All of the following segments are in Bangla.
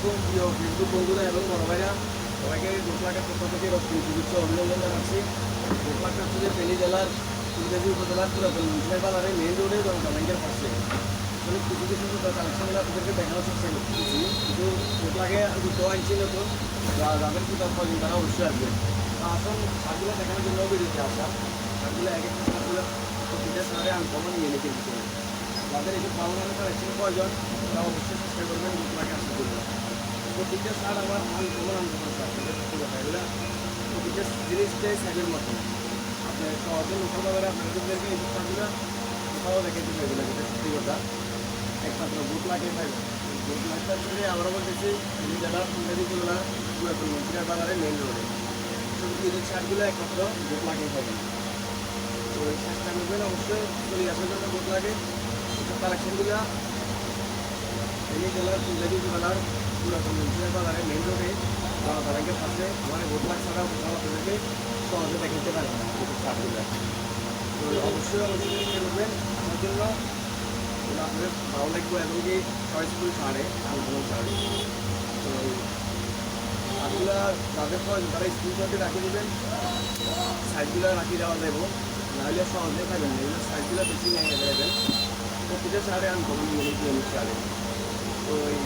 আলাইকুম প্রিয় ফেসবুক বন্ধুরা এবং বড় ভাইরা, সবাইকে গোপলাঘাটের পক্ষ থেকে রক্তিম শুভেচ্ছা অভিনন্দন জানাচ্ছি। গোপলাঘাট হচ্ছে যে ফেনী জেলার ইংরেজি উপজেলার পুরাতন মুন্সিপাল বাজারে মেইন রোডে জনতা ব্যাংকের পাশে। আসলে কিছু কিছু কালেকশনগুলো আপনাদেরকে দেখানোর চেষ্টা করতেছি, কিন্তু গোপলাঘে দুটো আনছি নতুন, যাদের কি দরকার তারা অবশ্যই আসবে। আসুন শার্টগুলো দেখানোর জন্য ভিডিওতে আসা। শার্টগুলো এক একটা শার্টগুলো প্রতিটা শার্টে আনকমন নিয়ে নিতে দিতে হবে। যাদের এইসব ভালো মানের কালেকশন প্রয়োজন তারা অবশ্যই চেষ্টা করবেন গোপলাঘে আসার জন্য। প্রতিটা শার্ট আমার আনকমন শার্ট, এগুলো প্রতিটা জিনিসটাই সাইজের মতো। আপনার সহজে লোকাল বাজারে আপনাদেরকে এই শার্টগুলো কোথাও দেখে দিতে হবে না, যেটা সত্যি কথা। একমাত্র গোপলাঘে পাইবেন। গোপলাঘটা থেকে আবারও বলতেছি ফেনী জেলার ফুলগাজী উপজেলার পুরাতন মুন্সিপাল বাজারে মেইন রোডে। শুধু এই শার্টগুলো একমাত্র গোপলাঘে পাবেন। তো এই চেষ্টা করবেন অবশ্যই চলে আসার জন্য গোপলাঘে। এইসব কালেকশনগুলো ফেনী জেলার ফুলগাজী উপজেলার পুরাতন মুন্সিপাল বাজারে মেইন রোডে জনতা ব্যাংকের পাশে আমার গোপলাঘ ছাড়াও কোথাও আপনাদেরকে সহজে দেখে দিতে পারবেন না এইসব শার্টগুলো। তো অবশ্যই চেষ্টা করবেন আসার জন্য। আপনাদের ভালো লাগবে এবং কি চয়েসফুল শাড়ে আনকমন শাড়ি। তো শাড়িগুলো যাদের প্রয়োজন তারা স্ক্রিনশটে রাখিয়ে দেবেন, সাইজগুলো রাখিয়ে দেওয়া যাবো, নাহলে সহজে পাবেন না। এগুলো সাইজগুলো বেশি নেই অ্যাভেলেবেল। প্রতিটা শাড়ি আনকমন ইউনিক শাড়ি। তো এই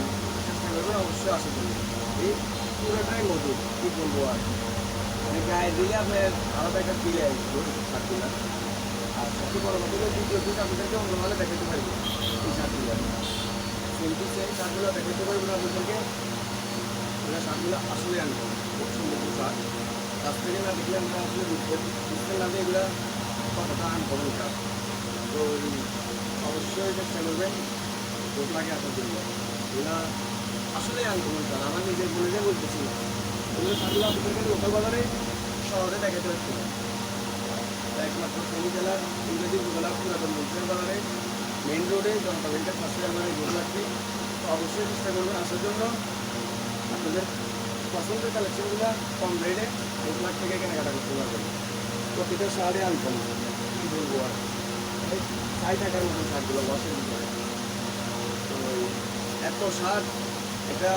চেষ্টা করবেন অবশ্যই আশা করি। এই পুরোটাই মধুর, কী বলবো আর, মানে গায়ে দিলে আপনার আলাদা একটা ফিল আসবে শাড়িগুলো। আর সবচেয়ে বড় কথা হলো দ্বিতীয় দিন আপনাদেরকে অন্যভাবে দেখাতে পারবো এই শার্টগুলো। সেম টু সেম শার্টগুলো দেখাতে পারবো না আপনাদেরকে। এগুলো শার্টগুলো আসলে আনবো, খুব সুন্দর শার্ট। কাছ থেকে না দেখলে আমরা আসলে বুঝতে না যে এগুলো কতটা আনকমন শার্ট। তো অবশ্যই চেষ্টা করবেন গোপলাঘে আসার জন্য। এগুলো আসলে আনকমন শার্ট, আমার নিজের বলে বলতেছি না। এগুলো শার্টগুলো আপনাদেরকে লোকাল বাজারে শহরে দেখাতে পারছি না। একমাত্র ফেনী জেলার ইংরেজি উপজেলার পুরাতন মুন্সিপাল বাজারে মেইন রোডে জনতা ব্যাংকের পাশে আমার এই গোপলাঘটি। তো অবশ্যই চেষ্টা করবেন আসার জন্য। আপনাদের পছন্দের কালেকশনগুলো কম রেটে গোপলাঘ থেকে কেনাকাটা করতে পারবেন। প্রতিটা শার্টে আনকম, কী বলবো আর, ৬০ টাকার মতো শার্টগুলো ওয়াশের ভিতরে। তো এত শার্ট এটা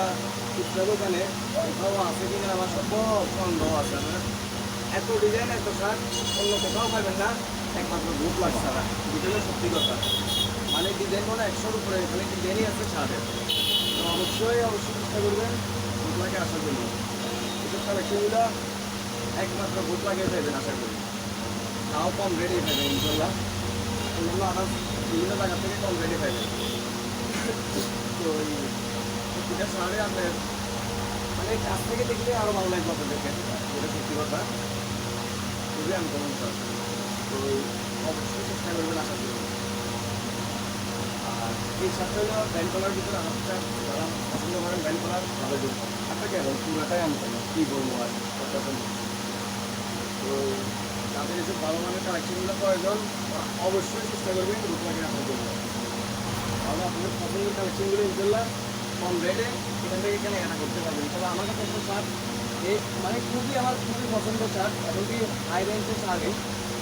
খুচরা দোকানে কোথাও আছে কিনা আমার সব সন্দেহ আছে। মানে এত ডিজাইন এত শার্ট অন্য কোথাও পাবেন না, একমাত্র গোপলাঘ ছাড়া। ডিজাইনের সত্যি কথা, মানে ডিজাইন মনে ১০০-র উপরে এখানে ডিজাইনই আছে শার্টের। তো অবশ্যই চেষ্টা করবেন গোপলাঘে আসার জন্য। এসব কালেকশনগুলো একমাত্র গোপলাঘে পাবেন আশা করি, তাও কম রেটে পাবেন ইনশাল্লাহ। অন্যান্য আদার্স বিভিন্ন জায়গা থেকে কম রেটে পাবেন। তো এই প্রতিটা শার্টে আপনার মানে কাছ থেকে দেখলে আরও ভালো লাগবে আপনাদেরকে, যেটা সত্যি কথা। খুবই আনকমন শার্ট। তো অবশ্যই চেষ্টা করবেন আসার জন্য। আর এই শার্টটা হলো ব্যান্ড কলার ভিতরে হাতটা যারা পছন্দ করেন ব্যান্ড কলার ভালো জন্য। আপনাকে এখন পুরাটাই আনকমন, কী বলবো আর কথা। তো তাদের এসব ভালো মানের কালেকশনগুলো প্রয়োজন অবশ্যই চেষ্টা করবেন গোপলাঘে আসার জন্য। তাহলে আপনাদের পছন্দের কালেকশনগুলো ইনশাল্লাহ কম রেটে এখান থেকে কেনাকাটা করতে পারবেন। তবে আমার কাছে একটা শার্ট মানে আমার খুবই পছন্দের শার্ট, এমনকি হাই রেঞ্জের শার্টে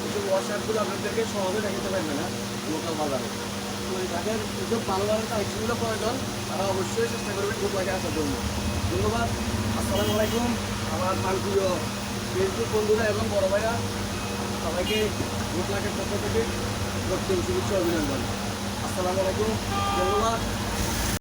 এসব ওয়াশ শার্টগুলো আপনাদেরকে সহজে দেখাতে পারবে না লোকাল বাজারে। তো যাদের এসব ভালো ভালো কালেকশনগুলো প্রয়োজন তারা অবশ্যই চেষ্টা করবেন গোপলাঘে আসার জন্য। ধন্যবাদ। আসসালামু আলাইকুম আমার প্রিয় ফেসবুক বন্ধুরা এবং বড় ভাইরা, সবাইকে গোপলাঘের পক্ষ থেকে রক্তিম শুভেচ্ছা অভিনন্দন। আসসালামু আলাইকুম, ধন্যবাদ।